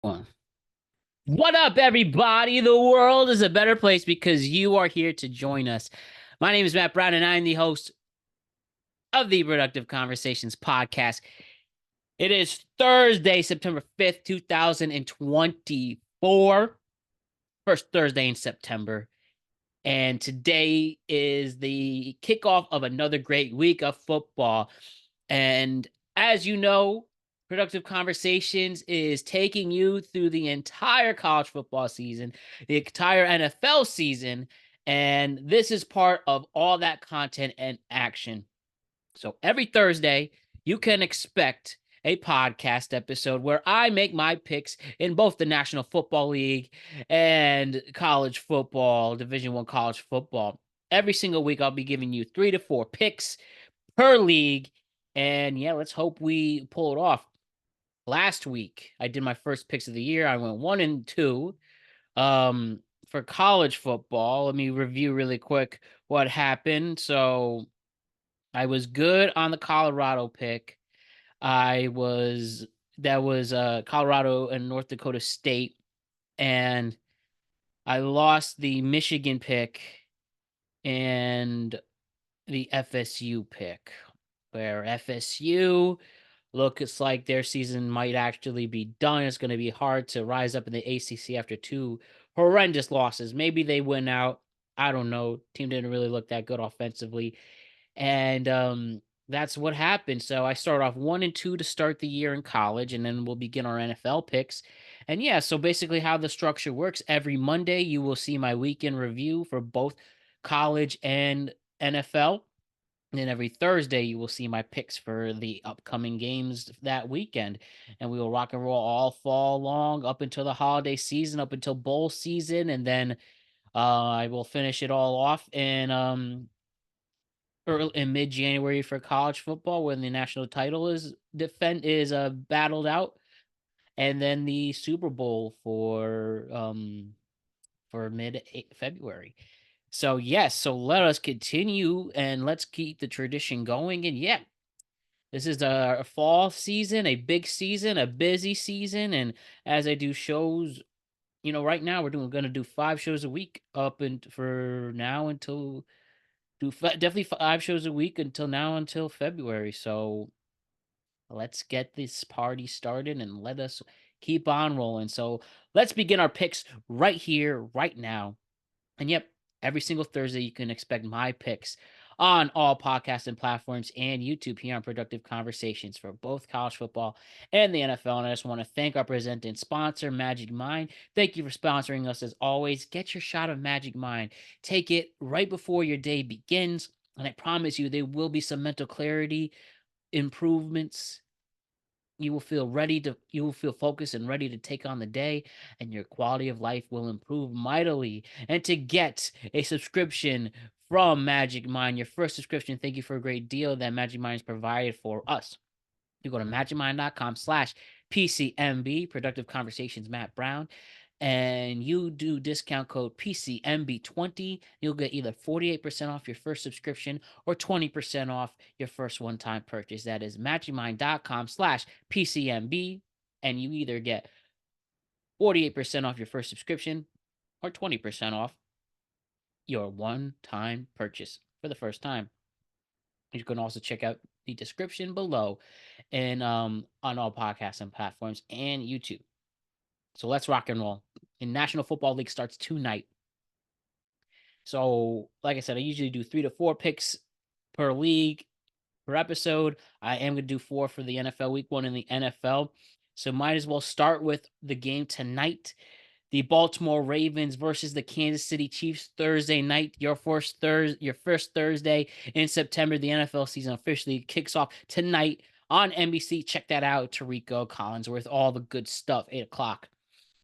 One. What up, everybody? The world is a better place because you are here to join us. My name is Matt Brown, and I am the host of the Productive Conversations podcast. It is Thursday, September 5th, 2024. First Thursday in September. And today is the kickoff of another great week of football. And as you know, Productive Conversations is taking you through the entire college football season, the entire NFL season, and this is part of all that content and action. So every Thursday, you can expect a podcast episode where I make my picks in both the National Football League and college football, Division I college football. Every single week, I'll be giving you 3 to 4 picks per league. And yeah, let's hope we pull it off. Last week, I did my first picks of the year. I went 1-2. For college football, let me review really quick what happened. So I was good on the Colorado pick. That was Colorado and North Dakota State. And I lost the Michigan pick and the FSU pick, where FSU looks like their season might actually be done. It's going to be hard to rise up in the ACC after 2 horrendous losses. Maybe they win out. I don't know. Team didn't really look that good offensively. And that's what happened. So I started off 1-2 to start the year in college, and then we'll begin our NFL picks. And yeah, so basically how the structure works, every Monday you will see my weekend review for both college and NFL. And then every Thursday, you will see my picks for the upcoming games that weekend. And we will rock and roll all fall long up until the holiday season, up until bowl season. And then I will finish it all off in mid-January for college football when the national title is battled out. And then the Super Bowl for mid-February. So yes, so let us continue and let's keep the tradition going. And yeah, this is a fall season, a big season, a busy season. And as I do shows, right now we're gonna do 5 shows a week up and for now until definitely 5 shows a week until February. So let's get this party started and let us keep on rolling. So let's begin our picks right here, right now. And yep, every single Thursday, you can expect my picks on all podcasts and platforms and YouTube here on Productive Conversations for both college football and the NFL. And I just want to thank our presenting sponsor, Magic Mind. Thank you for sponsoring us as always. Get your shot of Magic Mind. Take it right before your day begins. And I promise you, there will be some mental clarity improvements. You will feel focused and ready to take on the day, and your quality of life will improve mightily. And to get a subscription from Magic Mind, your first subscription, thank you for a great deal that Magic Mind has provided for us. You go to magicmind.com/PCMB, Productive Conversations, Matt Brown, and you do discount code PCMB20. You'll get either 48% off your first subscription or 20% off your first one-time purchase. That is magicmind.com/PCMB, and you either get 48% off your first subscription or 20% off your one-time purchase for the first time. You can also check out the description below and on all podcasts and platforms and YouTube. So let's rock and roll. The National Football League starts tonight. So, like I said, I usually do 3 to 4 picks per league per episode. I am going to do 4 for the NFL week 1 in the NFL. So might as well start with the game tonight. The Baltimore Ravens versus the Kansas City Chiefs Thursday night. Your first Thursday in September. The NFL season officially kicks off tonight on NBC. Check that out. Tarico Collinsworth, all the good stuff. 8 o'clock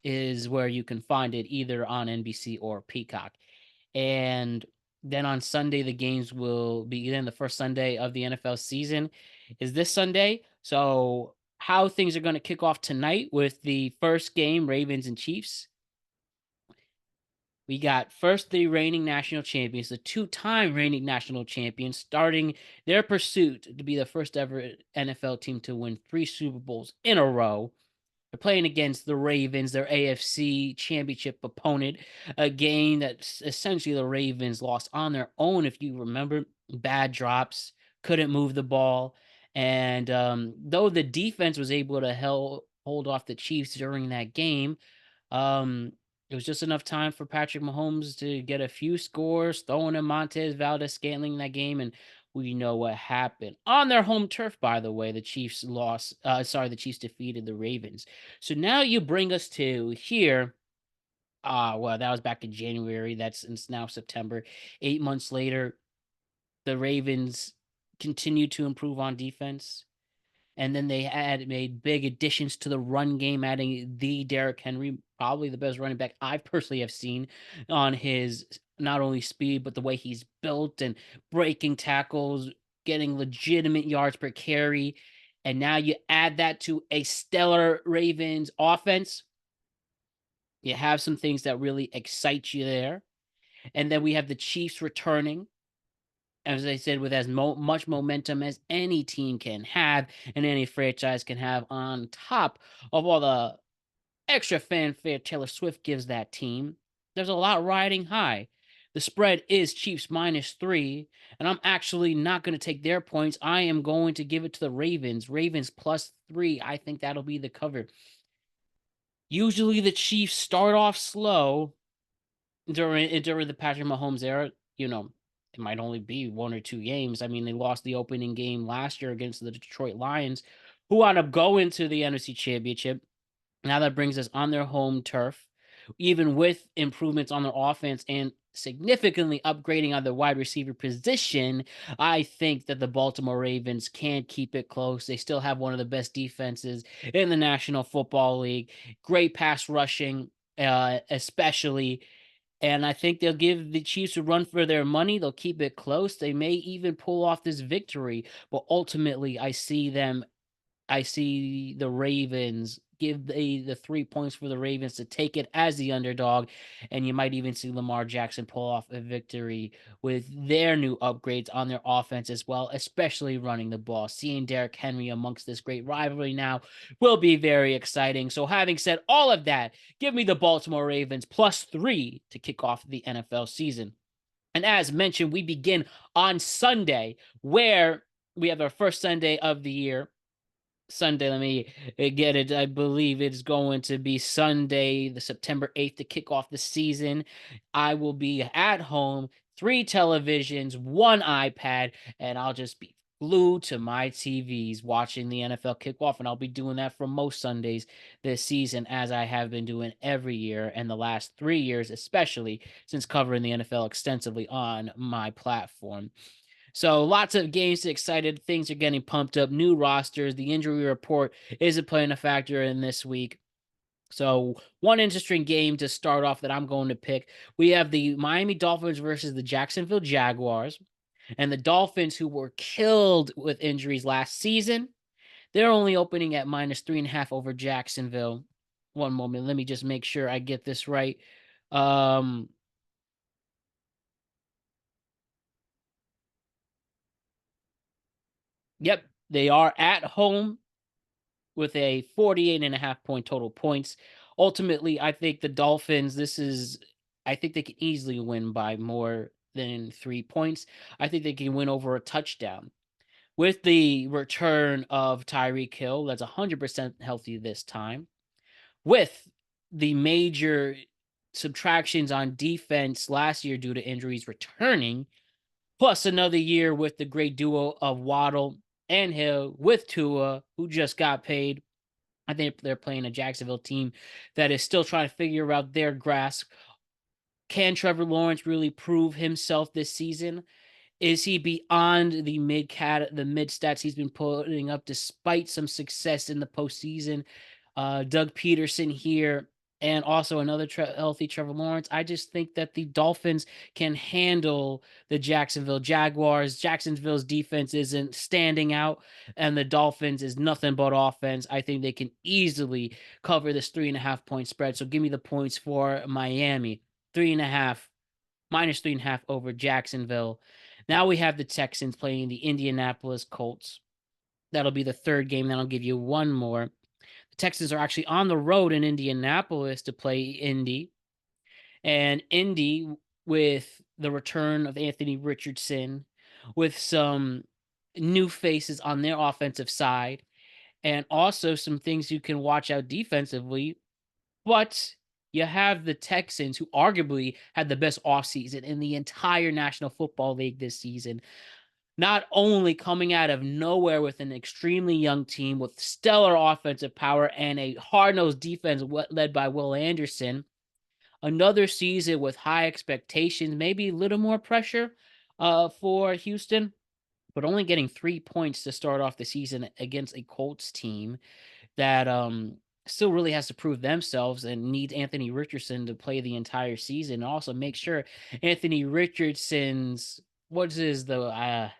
is where you can find it, either on NBC or Peacock. And then on Sunday, the games will begin. The first Sunday of the NFL season is this Sunday. So how things are going to kick off tonight with the first game, Ravens and Chiefs. We got first the reigning national champions, the 2-time reigning national champions, starting their pursuit to be the first ever NFL team to win 3 Super Bowls in a row. They're playing against the Ravens, their AFC championship opponent, a game that essentially the Ravens lost on their own, if you remember. Bad drops, couldn't move the ball. And though the defense was able to hold off the Chiefs during that game, um, it was just enough time for Patrick Mahomes to get a few scores, throwing in Montez Valdez-Scantling in that game, and we know what happened. On their home turf, by the way, the Chiefs lost. The Chiefs defeated the Ravens. So now you bring us to here. Well, that was back in January. It's now September. 8 months later, the Ravens continue to improve on defense. And then they had made big additions to the run game, adding the Derrick Henry, probably the best running back I personally have seen on his not only speed, but the way he's built and breaking tackles, getting legitimate yards per carry. And now you add that to a stellar Ravens offense. You have some things that really excite you there. And then we have the Chiefs returning, as I said, with as much momentum as any team can have and any franchise can have, on top of all the extra fanfare Taylor Swift gives that team. There's a lot riding high. The spread is Chiefs -3, and I'm actually not going to take their points. I am going to give it to the Ravens. Ravens +3. I think that'll be the cover. Usually the Chiefs start off slow during the Patrick Mahomes era. It might only be one or two games. I mean, they lost the opening game last year against the Detroit Lions, who wound up going to the NFC Championship. Now that brings us on their home turf, even with improvements on their offense and significantly upgrading on the wide receiver position. I think that the Baltimore Ravens can keep it close. They still have one of the best defenses in the National Football League. Great pass rushing, especially. And I think they'll give the Chiefs a run for their money. They'll keep it close. They may even pull off this victory. But ultimately, I see the Ravens give the 3 points for the Ravens to take it as the underdog. And you might even see Lamar Jackson pull off a victory with their new upgrades on their offense as well, especially running the ball. Seeing Derrick Henry amongst this great rivalry now will be very exciting. So having said all of that, give me the Baltimore Ravens +3 to kick off the NFL season. And as mentioned, we begin on Sunday, where we have our first Sunday of the year. Sunday, let me get it. I believe it's going to be Sunday, the September 8th, to kick off the season. I will be at home, 3 televisions, 1 iPad, and I'll just be glued to my TVs watching the NFL kickoff. And I'll be doing that for most Sundays this season, as I have been doing every year, and the last 3 years, especially since covering the NFL extensively on my platform. So lots of games excited. Things are getting pumped up. New rosters. The injury report isn't playing a factor in this week. So one interesting game to start off that I'm going to pick. We have the Miami Dolphins versus the Jacksonville Jaguars. And the Dolphins, who were killed with injuries last season, they're only opening at -3.5 over Jacksonville. One moment. Let me just make sure I get this right. Um, yep, they are at home with a 48.5 point total points. Ultimately, I think the Dolphins, I think they can easily win by more than 3 points. I think they can win over a touchdown. With the return of Tyreek Hill, that's 100% healthy this time. With the major subtractions on defense last year due to injuries returning, plus another year with the great duo of Waddle and Hill with Tua, who just got paid. I think they're playing a Jacksonville team that is still trying to figure out their grasp. Can Trevor Lawrence really prove himself this season? Is he beyond the mid stats he's been putting up despite some success in the postseason? Doug Peterson here, and also another healthy Trevor Lawrence. I just think that the Dolphins can handle the Jacksonville Jaguars. Jacksonville's defense isn't standing out, and the Dolphins is nothing but offense. I think they can easily cover this 3.5 point spread. So give me the points for Miami. 3.5, -3.5 over Jacksonville. Now we have the Texans playing the Indianapolis Colts. That'll be the third game. Then I'll give you one more. The Texans are actually on the road in Indianapolis to play Indy. And Indy, with the return of Anthony Richardson, with some new faces on their offensive side, and also some things you can watch out defensively. But you have the Texans, who arguably had the best offseason in the entire National Football League this season, not only coming out of nowhere with an extremely young team with stellar offensive power and a hard-nosed defense led by Will Anderson. Another season with high expectations, maybe a little more pressure for Houston, but only getting 3 points to start off the season against a Colts team that still really has to prove themselves and needs Anthony Richardson to play the entire season. And also make sure Anthony Richardson's what is the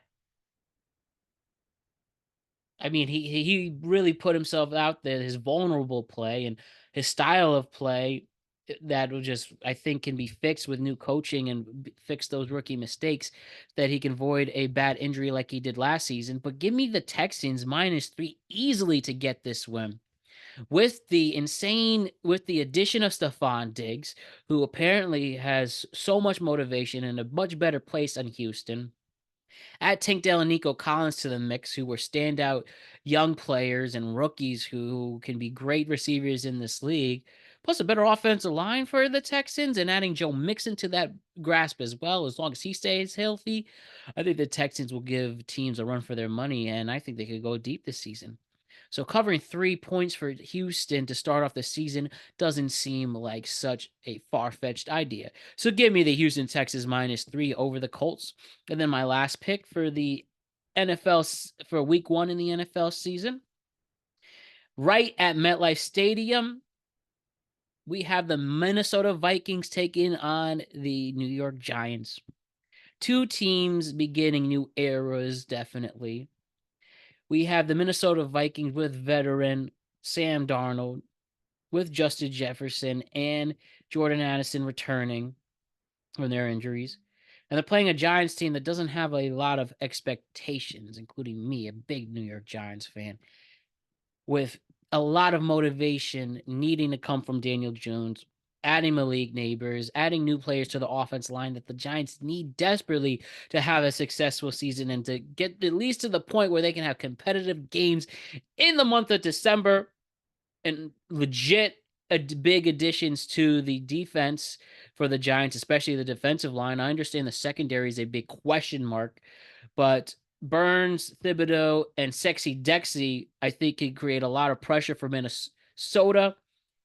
I mean, he really put himself out there, his vulnerable play and his style of play that will just, I think, can be fixed with new coaching and fix those rookie mistakes, that he can avoid a bad injury like he did last season. But give me the Texans -3 easily to get this win. With the addition of Stephon Diggs, who apparently has so much motivation and a much better place than Houston. Add Tank Dell and Nico Collins to the mix, who were standout young players and rookies who can be great receivers in this league. Plus a better offensive line for the Texans, and adding Joe Mixon to that grasp as well, as long as he stays healthy. I think the Texans will give teams a run for their money, and I think they could go deep this season. So covering 3 points for Houston to start off the season doesn't seem like such a far-fetched idea. So give me the Houston Texans -3 over the Colts. And then my last pick for the NFL for week 1 in the NFL season. Right at MetLife Stadium, we have the Minnesota Vikings taking on the New York Giants. Two teams beginning new eras, definitely. We have the Minnesota Vikings with veteran Sam Darnold, with Justin Jefferson and Jordan Addison returning from their injuries. And they're playing a Giants team that doesn't have a lot of expectations, including me, a big New York Giants fan, with a lot of motivation needing to come from Daniel Jones, adding Malik Neighbors, adding new players to the offense line that the Giants need desperately to have a successful season and to get at least to the point where they can have competitive games in the month of December. And legit big additions to the defense for the Giants, especially the defensive line. I understand the secondary is a big question mark, but Burns, Thibodeau, and Sexy Dexy, I think, can create a lot of pressure for Minnesota,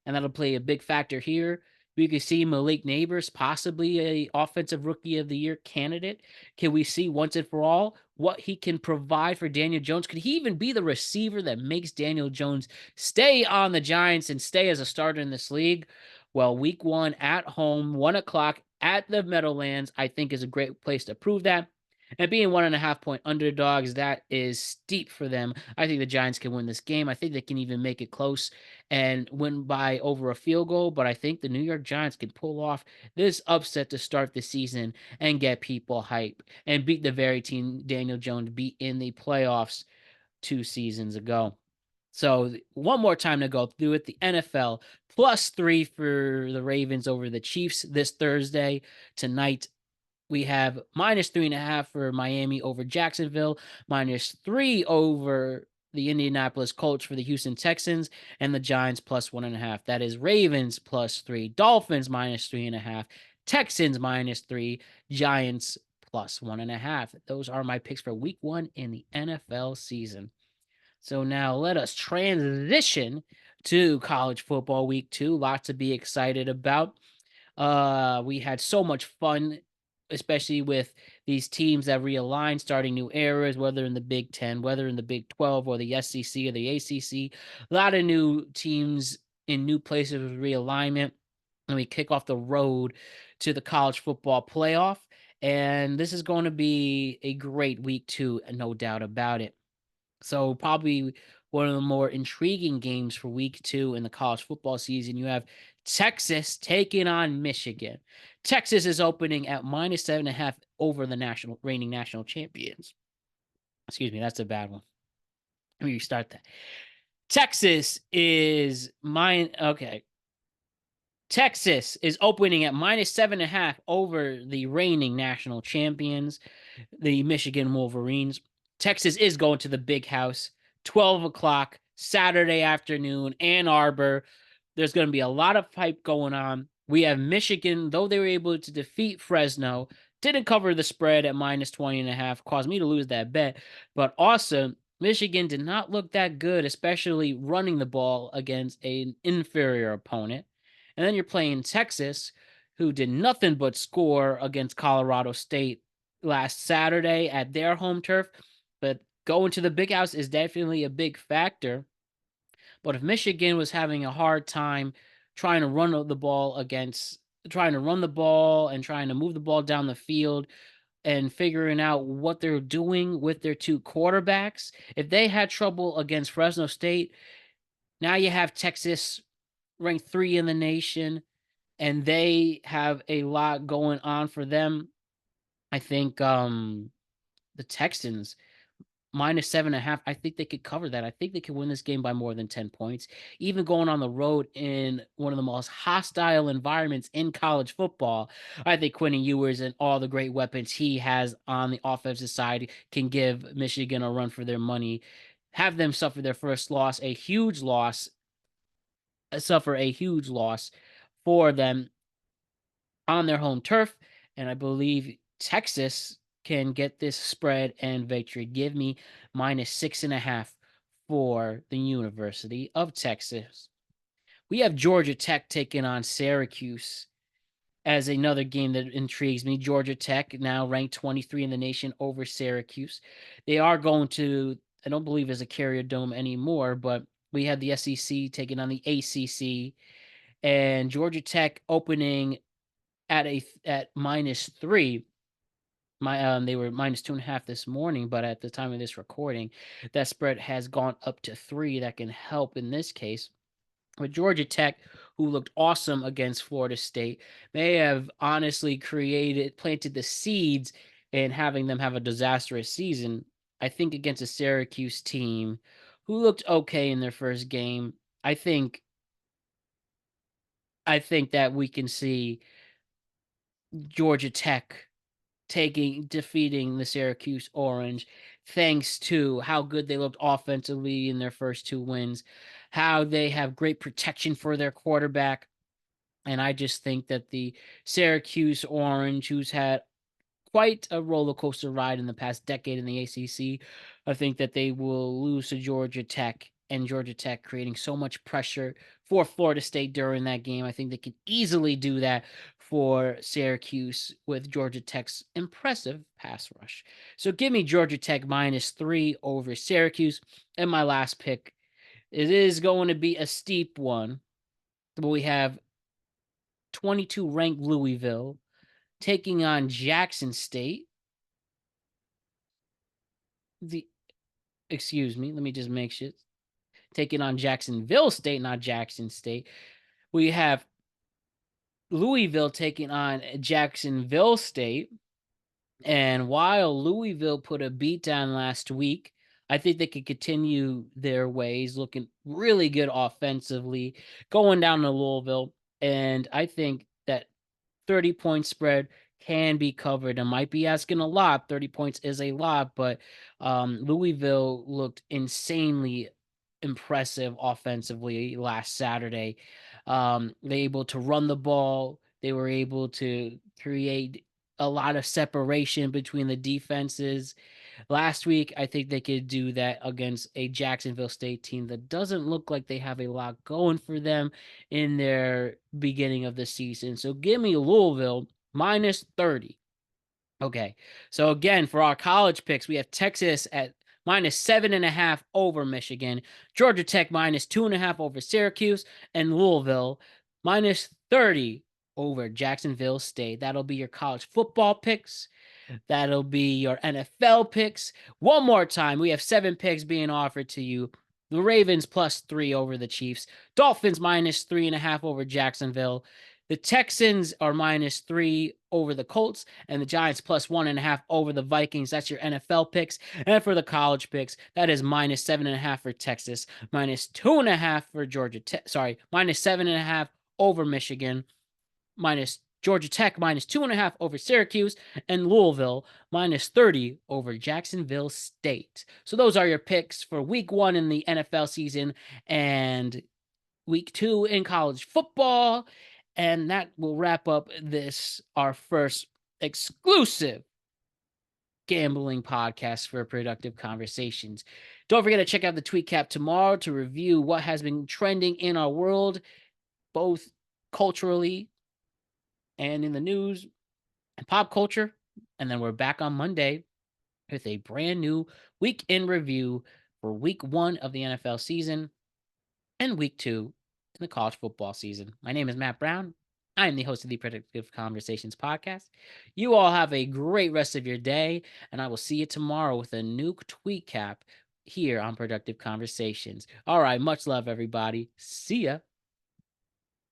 and that'll play a big factor here. We could see Malik Neighbors possibly a offensive rookie of the year candidate. Can we see once and for all what he can provide for Daniel Jones? Could he even be the receiver that makes Daniel Jones stay on the Giants and stay as a starter in this league? Well, week 1 at home, 1:00 at the Meadowlands, I think is a great place to prove that. And being 1.5 point underdogs, that is steep for them. I think the Giants can win this game. I think they can even make it close and win by over a field goal. But I think the New York Giants can pull off this upset to start the season and get people hype and beat the very team Daniel Jones beat in the playoffs 2 seasons ago. So one more time to go through it. The NFL +3 for the Ravens over the Chiefs this Thursday. Tonight, we have -3.5 for Miami over Jacksonville, -3 over the Indianapolis Colts for the Houston Texans, and the Giants +1.5. That is Ravens +3, Dolphins -3.5, Texans -3, Giants +1.5. Those are my picks for week 1 in the NFL season. So now let us transition to college football week 2. Lots to be excited about. We had so much fun, especially with these teams that realign, starting new eras, whether in the Big Ten, whether in the Big 12 or the SEC or the ACC. A lot of new teams in new places with realignment. And we kick off the road to the college football playoff. And this is going to be a great week 2, no doubt about it. So probably one of the more intriguing games for week 2 in the college football season. You have Texas taking on Michigan. Texas is opening at -7.5 over the reigning national champions. Excuse me, that's a bad one. Let me restart that. Texas is mine. Okay. Texas is opening at -7.5 over the reigning national champions, the Michigan Wolverines. Texas is going to the big house, 12 o'clock, Saturday afternoon, Ann Arbor. There's going to be a lot of hype going on. We have Michigan, though they were able to defeat Fresno, didn't cover the spread at -20.5, caused me to lose that bet. But also, Michigan did not look that good, especially running the ball against an inferior opponent. And then you're playing Texas, who did nothing but score against Colorado State last Saturday at their home turf. But going to the big house is definitely a big factor. But if Michigan was having a hard time trying to run the ball against trying to run the ball and trying to move the ball down the field and figuring out what they're doing with their two quarterbacks, if they had trouble against Fresno State, now you have Texas ranked 3 in the nation and they have a lot going on for them. I think the Texans -7.5. I think they could cover that. I think they could win this game by more than 10 points. Even going on the road in one of the most hostile environments in college football, I think Quentin Ewers and all the great weapons he has on the offensive side can give Michigan a run for their money. Have them suffer their first loss, suffer a huge loss for them on their home turf. And I believe Texas can get this spread and victory. Give me -6.5 for the University of Texas. We have Georgia Tech taking on Syracuse as another game that intrigues me. Georgia Tech now ranked 23 in the nation over Syracuse. They are going to, I don't believe it's a Carrier Dome anymore, but we have the SEC taking on the ACC, and Georgia Tech opening at -3. They were -2.5 this morning, but at the time of this recording, that spread has gone up to 3. That can help in this case. With Georgia Tech, who looked awesome against Florida State, may have honestly planted the seeds in having them have a disastrous season. I think against a Syracuse team who looked okay in their first game, I think that we can see Georgia Tech defeating the Syracuse Orange, thanks to how good they looked offensively in their first 2 wins, how they have great protection for their quarterback. And I just think that the Syracuse Orange, who's had quite a roller coaster ride in the past decade in the ACC, I think that they will lose to Georgia Tech, and Georgia Tech creating so much pressure for Florida State during that game. I think they could easily do that for Syracuse with Georgia Tech's impressive pass rush. So give me Georgia Tech -3 over Syracuse. And my last pick, it is going to be a steep one, but we have 22 ranked Louisville taking on Jackson State. Excuse me, let me just make sure. Taking on Jacksonville State, not Jackson State. We have Louisville taking on Jacksonville State. And while Louisville put a beat down last week, I think they could continue their ways, looking really good offensively, going down to Louisville. And I think that 30-point spread can be covered. I might be asking a lot. 30 points is a lot, but Louisville looked insanely impressive offensively last Saturday. They able to run the ball. They were able to create a lot of separation between the defenses. Last week, I think they could do that against a Jacksonville State team that doesn't look like they have a lot going for them in their beginning of the season. So give me Louisville -30. Okay. So again, for our college picks, we have Texas at -7.5 over Michigan, Georgia Tech -2.5 over Syracuse, and Louisville -30 over Jacksonville State. That'll be your college football picks. That'll be your NFL picks. One more time, we have 7 picks being offered to you. The Ravens +3 over the Chiefs. Dolphins -3.5 over Jacksonville. The Texans are -3 over the Colts, and the Giants +1.5 over the Vikings. That's your NFL picks. And for the college picks, that is -7.5 for Texas, -2.5 for Georgia Tech. Sorry, -7.5 over Michigan, minus Georgia Tech -2.5 over Syracuse, and Louisville -30 over Jacksonville State. So those are your picks for week 1 in the NFL season and week 2 in college football. And that will wrap up our first exclusive gambling podcast for Productive Conversations. Don't forget to check out the Tweet Cap tomorrow to review what has been trending in our world, both culturally and in the news and pop culture. And then we're back on Monday with a brand new week in review for week 1 of the NFL season and week 2 in the college football season. My name is Matt Brown. I am the host of the Productive Conversations podcast. You all have a great rest of your day, and I will see you tomorrow with a new tweet cap here on Productive Conversations. All right, much love, everybody. See ya.